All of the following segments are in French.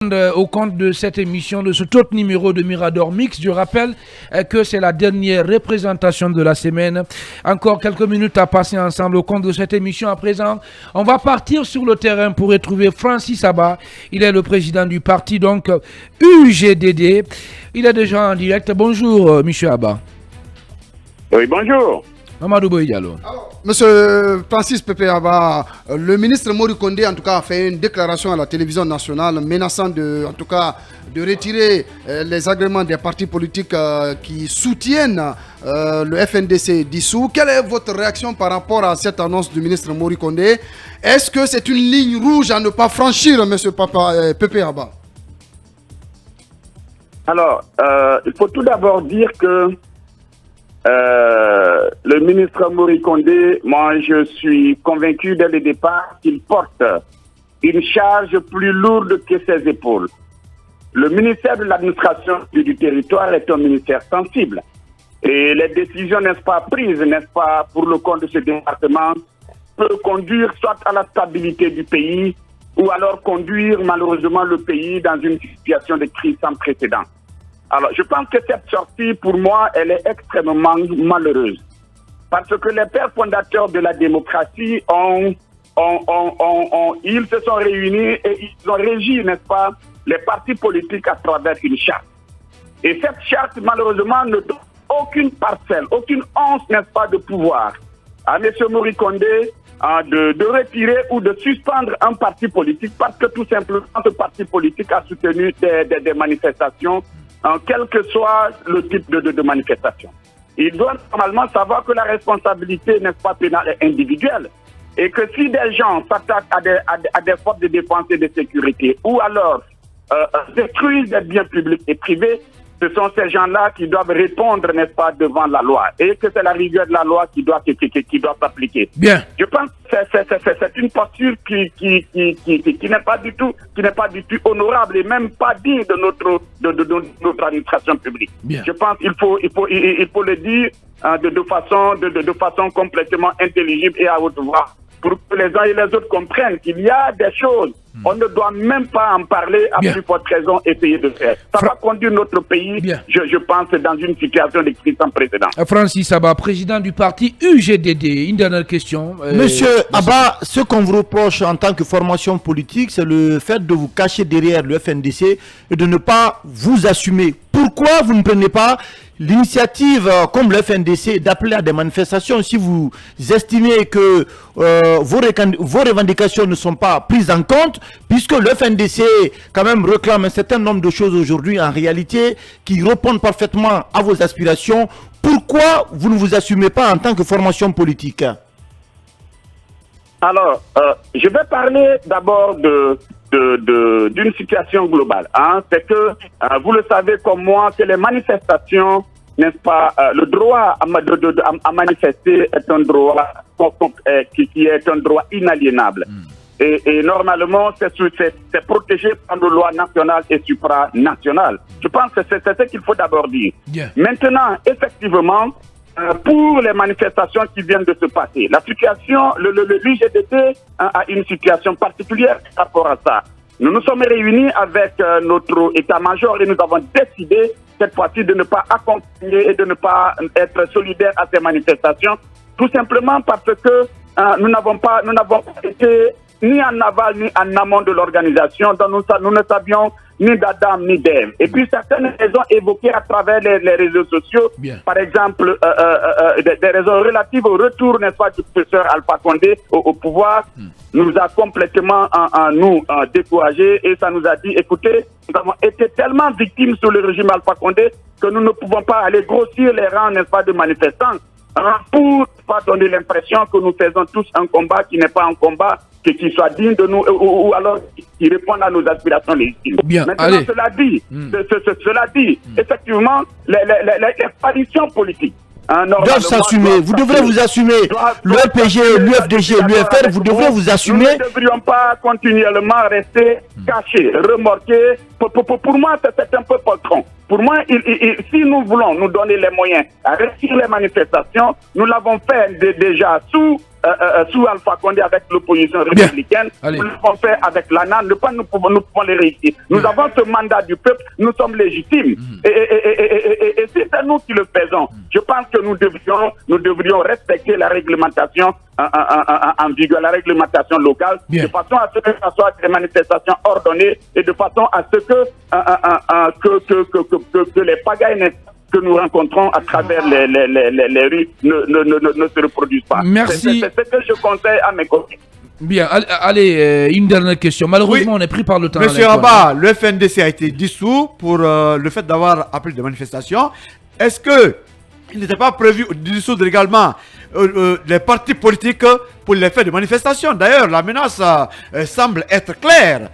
Au compte de cette émission, de ce tout numéro de Mirador Mix, je rappelle que c'est la dernière représentation de la semaine. Encore quelques minutes à passer ensemble au compte de cette émission. À présent, on va partir sur le terrain pour retrouver Francis Abba. Il est le président du parti, donc UGDD. Il est déjà en direct. Bonjour, monsieur Abba. Oui, bonjour. Mamadou Boy-Diallo. Monsieur Francis Pepe Abba, le ministre Mori Kondé en tout cas a fait une déclaration à la télévision nationale menaçant de retirer les agréments des partis politiques qui soutiennent le FNDC dissous. Quelle est votre réaction par rapport à cette annonce du ministre Mori Kondé? Est-ce que c'est une ligne rouge à ne pas franchir, monsieur Pepe Abba? Alors, il faut tout d'abord dire que le ministre Mori Kondé, moi je suis convaincu dès le départ qu'il porte une charge plus lourde que ses épaules. Le ministère de l'administration du territoire est un ministère sensible. Et les décisions, n'est-ce pas, prises, n'est-ce pas, pour le compte de ce département, peuvent conduire soit à la stabilité du pays, ou alors conduire malheureusement le pays dans une situation de crise sans précédent. Alors, je pense que cette sortie, pour moi, elle est extrêmement malheureuse. Parce que les pères fondateurs de la démocratie ils se sont réunis et ils ont régi, n'est-ce pas, les partis politiques à travers une charte. Et cette charte, malheureusement, ne donne aucune parcelle, aucune once, n'est-ce pas, de pouvoir à M. Mori Kondé de retirer ou de suspendre un parti politique parce que tout simplement, ce parti politique a soutenu des manifestations, quel que soit le type de manifestation. Il doit normalement savoir que la responsabilité, n'est-ce pas, pénale est individuelle. Et que si des gens s'attaquent à des forces de défense et de sécurité, ou alors détruisent des biens publics et privés, ce sont ces gens-là qui doivent répondre, n'est-ce pas, devant la loi. Et que c'est la rigueur de la loi qui doit s'appliquer. Bien. Je pense que c'est une posture qui n'est pas du tout honorable et même pas digne de notre administration publique. Bien. Je pense qu'il faut le dire de façon complètement intelligible et à haute voix, pour que les uns et les autres comprennent qu'il y a des choses, on ne doit même pas en parler, à plus forte raison essayer de faire. Ça va conduire notre pays, je pense, dans une situation de crise sans précédent. Francis Abba, président du parti UGDD, une dernière question. Monsieur Abba, ce qu'on vous reproche en tant que formation politique, c'est le fait de vous cacher derrière le FNDC et de ne pas vous assumer. Pourquoi vous ne prenez pas l'initiative, comme le FNDC, d'appeler à des manifestations si vous estimez que vos revendications ne sont pas prises en compte, puisque le FNDC quand même réclame un certain nombre de choses aujourd'hui en réalité qui répondent parfaitement à vos aspirations. Pourquoi vous ne vous assumez pas en tant que formation politique? Alors, je vais parler d'abord d'une situation globale. C'est que, vous le savez comme moi, que les manifestations, n'est-ce pas, le droit à manifester est un droit qui est un droit inaliénable. Et normalement, c'est protégé par nos lois nationales et supranationales. Je pense que c'est ce qu'il faut d'abord dire. Yeah. Maintenant, effectivement, pour les manifestations qui viennent de se passer, la situation, le UGDD a une situation particulière par rapport à ça. Nous nous sommes réunis avec notre état-major et nous avons décidé cette fois-ci de ne pas accompagner et de ne pas être solidaires à ces manifestations, tout simplement parce que nous n'avons pas été ni en aval ni en amont de l'organisation, donc nous ne savions ni d'Adam ni d'Ève. Et puis certaines raisons évoquées à travers les réseaux sociaux, par exemple des raisons relatives au retour, n'est-ce pas, du professeur Alpha Condé au pouvoir, nous a complètement découragés et ça nous a dit, écoutez, nous avons été tellement victimes sous le régime Alpha Condé que nous ne pouvons pas aller grossir les rangs, n'est-ce pas, de manifestants pour pas donner l'impression que nous faisons tous un combat qui n'est pas un combat qui soit digne de nous ou alors qui répond à nos aspirations légitimes. Maintenant, cela dit, effectivement, les coalitions politiques doivent s'assumer. Vous devrez vous assumer. Le RPG, l'UFDG, l'UFR, vous devrez vous assumer. Nous ne devrions pas continuellement rester cachés, remorqués. Pour moi, c'est un peu poltron. Pour moi, si nous voulons nous donner les moyens à réussir les manifestations, nous l'avons fait déjà sous sous Alpha Condé avec l'opposition républicaine. Nous l'avons fait avec l'ANA, nous pouvons les réussir. Nous avons ce mandat du peuple, nous sommes légitimes. Et si c'est nous qui le faisons, je pense que nous devrions respecter la réglementation en vigueur, la réglementation locale, de façon à ce que ce soit des manifestations ordonnées et de façon à ce que les pagailles que nous rencontrons à travers les rues ne se reproduisent pas. Merci. C'est ce que je conseille à mes collègues. Bien, allez, une dernière question. Malheureusement, on est pris par le temps. Monsieur Abba, le FNDC a été dissous pour le fait d'avoir appelé des manifestations. Est-ce que il n'était pas prévu de dissoudre également les partis politiques pour les faits de manifestation? D'ailleurs, la menace semble être claire.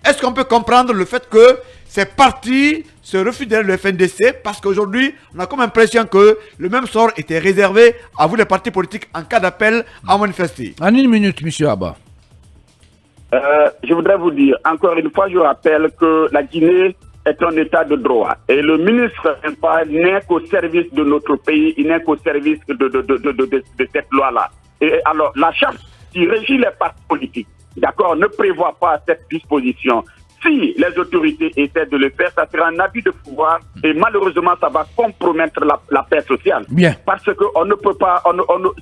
Est-ce qu'on peut comprendre le fait que ces partis se refusent derrière le FNDC parce qu'aujourd'hui, on a comme impression que le même sort était réservé à vous, les partis politiques, en cas d'appel à manifester? En une minute, monsieur Abba. Je voudrais vous dire, encore une fois, je rappelle que la Guinée est un état de droit. Et le ministre n'est qu'au service de notre pays, il n'est qu'au service de cette loi-là. Et alors, la charte qui régit les partis politiques, d'accord, ne prévoit pas cette disposition. Si les autorités essaient de le faire, ça sera un abus de pouvoir et malheureusement, ça va compromettre la paix sociale. Bien. Parce qu'on ne peut pas,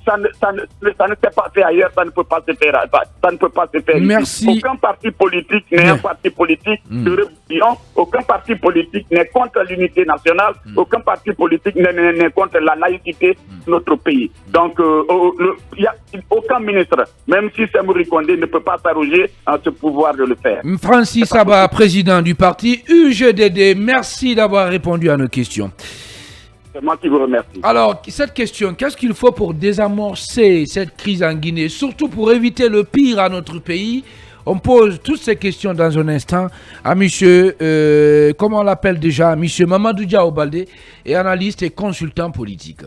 ça ne s'est pas fait ailleurs, ça ne peut pas se faire. Ça ne peut pas se faire. Merci. Ici. Aucun parti politique n'est un parti politique de rébellion. Aucun parti politique n'est contre l'unité nationale. Aucun parti politique n'est contre la laïcité de notre pays. Donc, il n'y a aucun ministre, même si Sémouri Condé ne peut pas s'arroger à ce pouvoir de le faire. Francis Abba, président du parti UGDD, merci d'avoir répondu à nos questions. C'est moi qui vous remercie. Alors, cette question, qu'est-ce qu'il faut pour désamorcer cette crise en Guinée, surtout pour éviter le pire à notre pays? On pose toutes ces questions dans un instant à monsieur, comment on l'appelle déjà, monsieur Mamadou Diaobaldé, et analyste et consultant politique.